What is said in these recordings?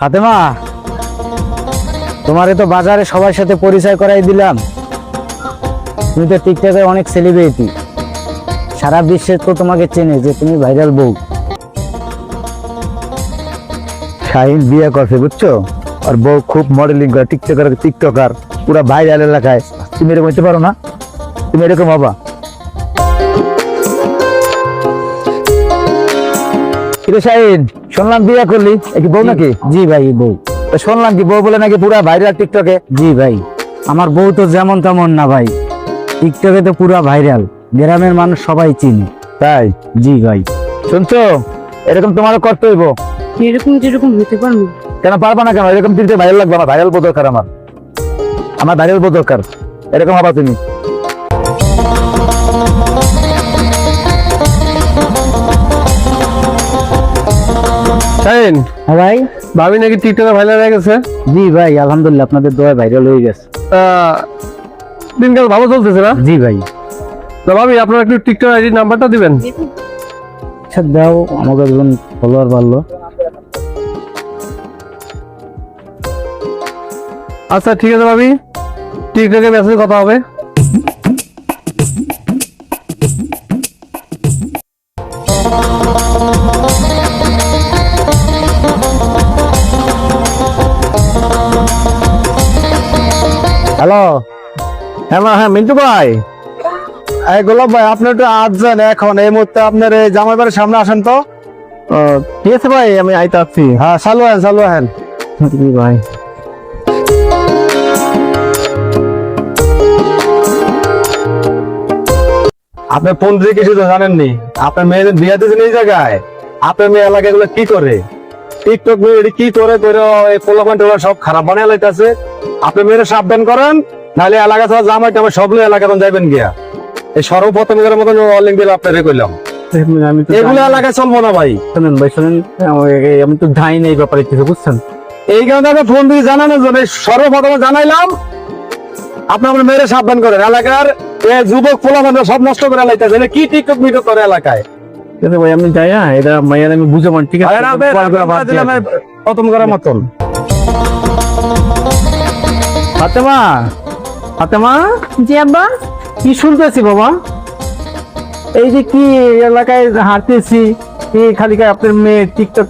ফাতেমা, তোমারে তো বাজারে সবার সাথে পরিচয় করাই দিলাম। তুমি তো টিকটকে অনেক সেলিব্রিটি, সারা বিশ্বে তো তোমাকে চেনে যে তুমি ভাইরাল বউ। শাহিন বিয়ে করছে বুঝছো, আর বউ খুব মডেলিং করে, টিকটকার পুরা ভাইরাল এলাকায়। তুমি এরকম হতে পারো না? তুমি এরকম হবা? শাহিন, শুনলাম বিয়ে করলি, কি বউ নাকি? জি ভাই, বউ। শুনলাম কি বউ বলে নাকি পুরা ভাইরাল টিকটকে? জি ভাই, আমার বউ তো যেমন তেমন না ভাই, টিকটকে তো পুরা ভাইরাল, গ্রামের মানুষ সবাই চিনে। তাই? জি ভাই। শুনছো, এরকম তোমারও করতে হইব। এরকম যেরকম হতে পারবো। কেন পারবা না? কেন এরকম দিতে ভাইরাল লাগবে? আমার ভাইরাল বউ দরকার, আমার ভাইরাল বউ দরকার। এরকম হবা তুমি। শাহিন, হ্যাঁ ভাই। ভাবি নাকি টিকটকে ভাইরাল হয়ে গেছে? জি ভাই, আলহামদুলিল্লাহ, আপনাদের দোয়ায় ভাইরাল হয়ে গেছে। দিনকাল ভালো চলতেছে না? জি ভাই। তো ভাবি, আপনার একটু টিকটক আইডি নাম্বারটা দিবেন? আচ্ছা দাও, আমাকে একজন ফলোয়ার বাড়লো। আচ্ছা ঠিক আছে ভাবি, টিকটকে মেসেজ কথা হবে। হ্যালো। হ্যাঁ মিন্টু ভাই, এই গোলাপ ভাই, আপনি একটু আসছেন এখন এই মুহূর্তে, আপনার এই জামাই বাড়ির সামনে আসেন তো। ঠিক আছে ভাই, আমি আইতে আসছি। হ্যাঁ, চালু আহেন। জি ভাই। আপনি ফোন দিয়ে কিছু তো জানেননি, আপনার মেয়েদের বিয়ে দিয়েছেন এই জায়গায়। আপনার মেয়ে এলাকায় এগুলো কি করে, টিকটক মেয়ে কি করে এই পোলাপান টোলা সব খারাপ বানিয়ে লাইতেছে। আপনি মেয়েরা সাবধান করেন, নাহলে এলাকা ছাড়া জামাই টামাই সব এলাকা যাবেন গিয়া। এই সর্বপ্রথম এর মতন ওয়ার্নিং দিলে আপনারে কইলাম, এগুলো এলাকায় চলবো না ভাই। শুনেন ভাই, শুনেন, আমি তো জানি না এই ব্যাপারে কিছু, বুঝছেন? এই কারণে আমি ফোন দিয়ে জানানোর জন্য সর্বপ্রথমে জানাইলাম। আপনি আপনার মেয়েরা সাবধান করেন, এলাকার যুবক পোলাপানরা সব নষ্ট করে লাইতেছে। কি টিকটক মিটক করে এলাকায়? ভাই আমি যাই, হ্যাঁ, এটা মাইয়ার আমি বুঝে পান। ঠিক আছে, প্রথম করার মতন। ফাতেমা, ফাতেমা, জি আব্বা। কি শুনতেছি বাবা? এই যে কি এলাকায় হাঁটতেছি, খালি আপনার মেয়ে টিকটক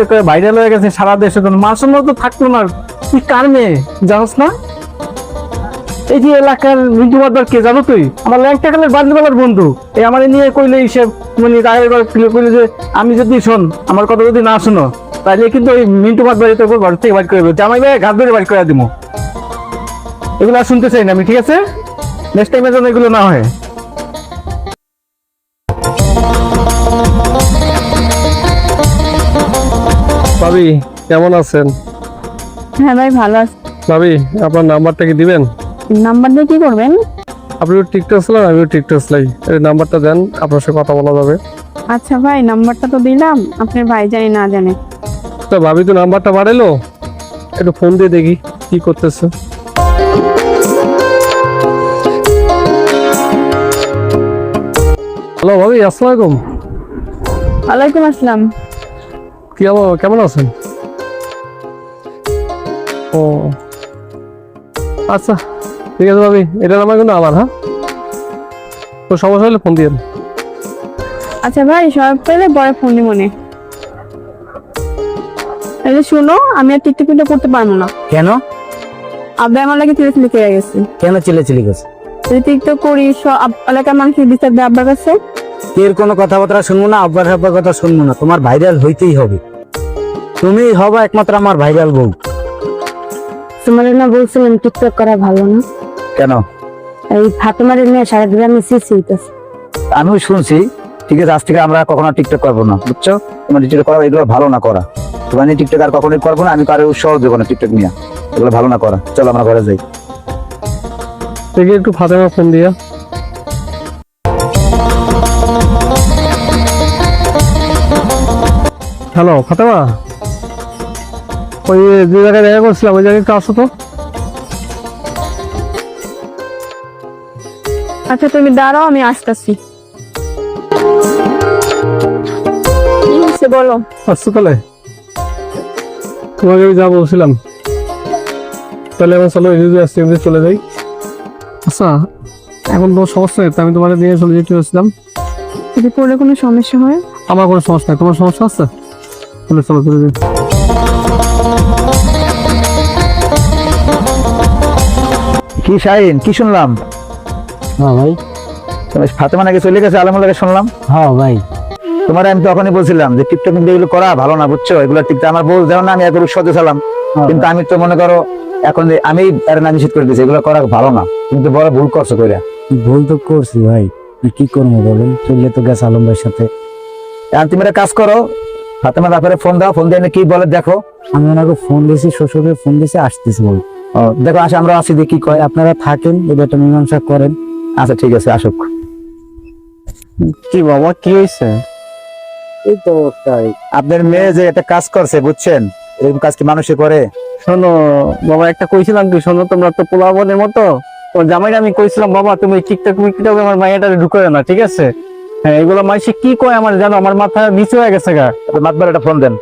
করে ভাইরাল হয়ে গেছে সারা দেশে, মাসুম তো থাকতো না। তুই কার মেয়ে জানোস না? এই যে এলাকার মিন্টু মাদবার কে জানো তুই? আমার ল্যাংটা কালের বান্ধবেলার বন্ধু। এই আমার নিয়ে কইলে হিসেব, মানে আগেরবার কইলে যে আমি যদি শোন, আমার কথা যদি না শুনো, তাহলে কিন্তু ওই মিন্টু মাদবার তোর ঘর থেকে বাড়ি করে দেবো, জামাই ভাই ঘাট ধরে বাড়ি করে দিব। এগুলো আর শুনতে চাই না আমি, ঠিক আছে? নেক্সট টাইমে যেন এগুলো না হয়। ভাবি কেমন আছেন? হ্যাঁ ভাই, ভালো আছি। ভাবি, আপনার নাম্বারটা কি দিবেন? নাম্বার দিয়ে কি করবেন? আপনিও টিকটক চালান, আমিও টিকটক চালাই, এই নাম্বারটা দেন, আপনার সাথে কথা বলা যাবে। আচ্ছা ভাই, নাম্বারটা তো দিলাম, আপনার ভাই জানি না জানে। তো ভাবি তো নাম্বারটা বাড়াইলো, একটু ফোন দিয়ে দেখি কি করতেছে। হ্যালো ভাবি, আসসালামু আলাইকুম। ওয়ালাইকুম আসসালাম। কেমন আছেন? ও আচ্ছা, ঠিক আছে ভাবি, এটা নাম্বার কিন্তু আমার। হ্যাঁ, তো সমস্যা হলে ফোন দিয়ে। আচ্ছা ভাই, সব পেলে পরে ফোন দিব মনে। এই যে শুনো, আমি আর টিকটক ভিডিও করতে পারবো না। কেন? আব্বা আমার লাগে চিলে চিলে খেয়ে গেছে। কেন চিল্লাচিল্লি করছে? যদি টিকটক করি, সব এলাকার মানুষের বিচার দেয় আব্বার কাছে। এর কোনো কথাবার্তা শুনবো না, আব্বার কথা শুনবো না, তোমার ভাইরাল হইতেই হবে। তুমি হবা একমাত্র আমার ভাইরাল বউ। তোমার না বলছিলাম টিকটক করা ভালো না? কেন? এই ফাতেমার নিয়ে সারা গ্রামে সিসি হইতেছে। আমিও শুনছি। ঠিক আছে, আজ থেকে আমরা কখনো টিকটক করবো না, বুঝছো? তোমার টিকটক করা এগুলো ভালো না করা। তোমার নিয়ে টিকটক আর কখনোই করবো না, আমি কারো উৎসাহ দেবো না টিকটক নিয়ে, এগুলো ভালো না করা। চলো আমরা ঘরে যাই। দেখি একটু ফাতেমা ফোন দিয়া। হ্যালো ফাতেমা, ওই যে জায়গায় দেখা করছিলাম ওই জায়গায় একটু আসো তো। আচ্ছা তুমি দাঁড়াও, আমি আসতেছি। বলো। আসছো তাহলে? তোমাকে আমি যা বলছিলাম, তাহলে এখন চলো এই যে আসছি চলে যাই। আচ্ছা এখন তোমার সমস্যা নেই তো, আমি তোমার নিয়ে চলে যেতে চাচ্ছিলাম। যদি পরে কোনো সমস্যা হয়? আমার কোনো সমস্যা নেই, তোমার সমস্যা আছে? চলো চলো চলে যাই। কি শাহিন, কি শুনলাম? হ্যাঁ ভাই। তুমি ফাতেমা নাকি চলে গেছে আলমুল্লাহকে শুনলাম। হ্যাঁ ভাই। তোমার আমি তখনই বলছিলাম যে টিকটক কিন্তু এগুলো করা ভালো না, বুঝছো? এগুলো টিকটক আমার বউ যেমন না, আমি একবার উৎসাহ ছিলাম, কিন্তু আমি তো মনে করো এখন যে আমি এর না নিষেধ করে দিয়েছি, এগুলো করা ভালো না, কিন্তু বড় ভুল করছো কইরা। ভুল তো করছি ভাই, কি করবো বলেন, চললে তো গেছে আলম ভাইয়ের সাথে। এখন তুমি একটা কাজ করো, ফাতেমার ব্যাপারে ফোন দাও, ফোন দিয়ে কি বলে দেখো। আমি ওনাকে ফোন দিয়েছি, শ্বশুরকে ফোন দিয়েছি, আসতেছি বল। দেখো আসে, আমরা আসি দিয়ে কি কয়। আপনারা থাকেন, এটা একটা মীমাংসা করেন। আচ্ছা ঠিক আছে, আসুক। কি বাবা, কি হয়েছে? এই তো তাই। আপনার মেয়ে যে একটা কাজ করছে, বুঝছেন, এরকম কাজ কি মানুষে করে? শোনো বাবা, একটা কইছিলাম কি, শোনো তোমরা তো পোলাবনের মতো, তোমার জামাইটা আমি কইছিলাম বাবা তুমি টিকটক আমার মাইয়াটা ঢুকে না, ঠিক আছে? হ্যাঁ, এগুলো মাইসে কি কয় আমার জানো, আমার মাথা নিচে হয়ে গেছে গা। মাতবার একটা ফোন দেন,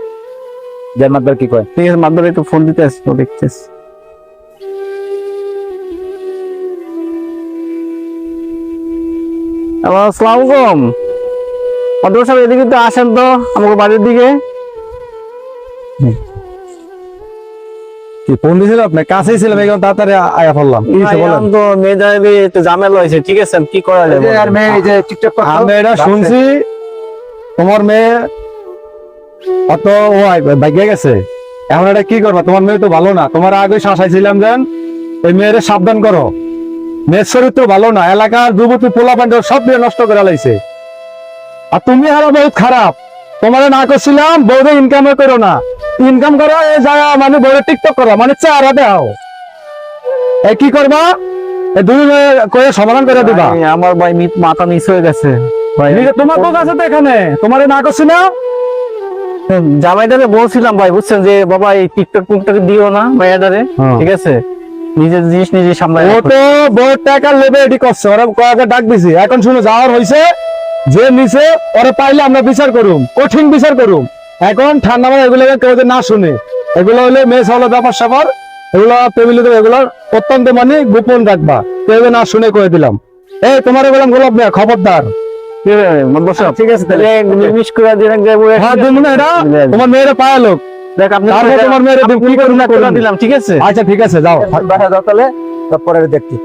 যে মাতবার কি কয়। ঠিক আছে, মাধ্যমে একটু ফোন দিতে আসছি, দেখতেছি। আসসালামু আলাইকুম অধ্যক্ষ সাহেব, এদিকে তো আসেন তো আমাকে বাড়ির দিকে। কি ফোন দিয়েছিল? আপনার কাছেই ছিলাম, এখন তাড়াতাড়ি আয়া পড়লাম। কি হয়েছে বলেন? তো মেয়ে যাবে, একটু ঝামেলা হয়েছে, ঠিক আছে? কি করা এই যে যাবে? আর মেয়ে এই যে টিকটক করতো, আমি এটা শুনছি, তোমার মেয়ে অত ভাগ্যে গেছে। এখন এটা কি করবা? তোমার মেয়ে তো ভালো না, তোমার আগে শাসাইছিলাম যেন এই মেয়েরে সাবধান করো। মেয়ের চরিত্র ভালো না, এলাকার যুবতী পোলা পান্ডব সব দিয়ে নষ্ট করে লাইছে। আর তুমি আরো বহুত খারাপ, তোমার না করছিলাম বউরে ইনকাম করো না, ইনকাম করো এই জায়গা মানে বউরে টিকটক করো, মানে চেহারা দেও। এই কি করবা? এই দুই মেয়ে করে সমাধান করে দিবা। ভাই, আমার ভাই মাথা নিচে হয়ে গেছে ভাই। তোমার তো আছে তো এখানে, তোমার না করছি না। জামাইদারে বলছিলাম ভাই, বুঝছেন যে বাবা এই টিকটক দিও না ভাইয়াদারে, হ্যাঁ। ঠিক আছে? নিজের জিনিস নিজে সামলায় ও রাখো। তো বড় টাকা লেবে এটি করছে, ওরা কয়েকটা ডাক দিছি। এখন শুনো, যাওয়ার হয়েছে যে নিচে, ওরা পাইলে আমরা বিচার করুম, কঠিন বিচার করুম। এখন ঠান্ডা মানে এগুলো কেউ যদি না শুনে, এগুলো হলে মেয়ে হলো ব্যাপার স্যাপার, এগুলো ফ্যামিলিতে এগুলো অত্যন্ত মানে গোপন রাখবা, কেউ না শুনে করে দিলাম। এই তোমার বললাম গোলাপ মিয়া, খবরদার। ঠিক আছে, তাহলে মিস করে দিন এক জায়গায়। হ্যাঁ তুমি না, এটা তোমার মেয়েরা পায়া লোক। দেখ আপনি তারপর তোমার মেয়েরা আপনি কি করুন না করে করুন। দিলাম, ঠিক আছে? আচ্ছা ঠিক আছে, যাও। বাসা দাও তাহলে, তারপরে দেখছি।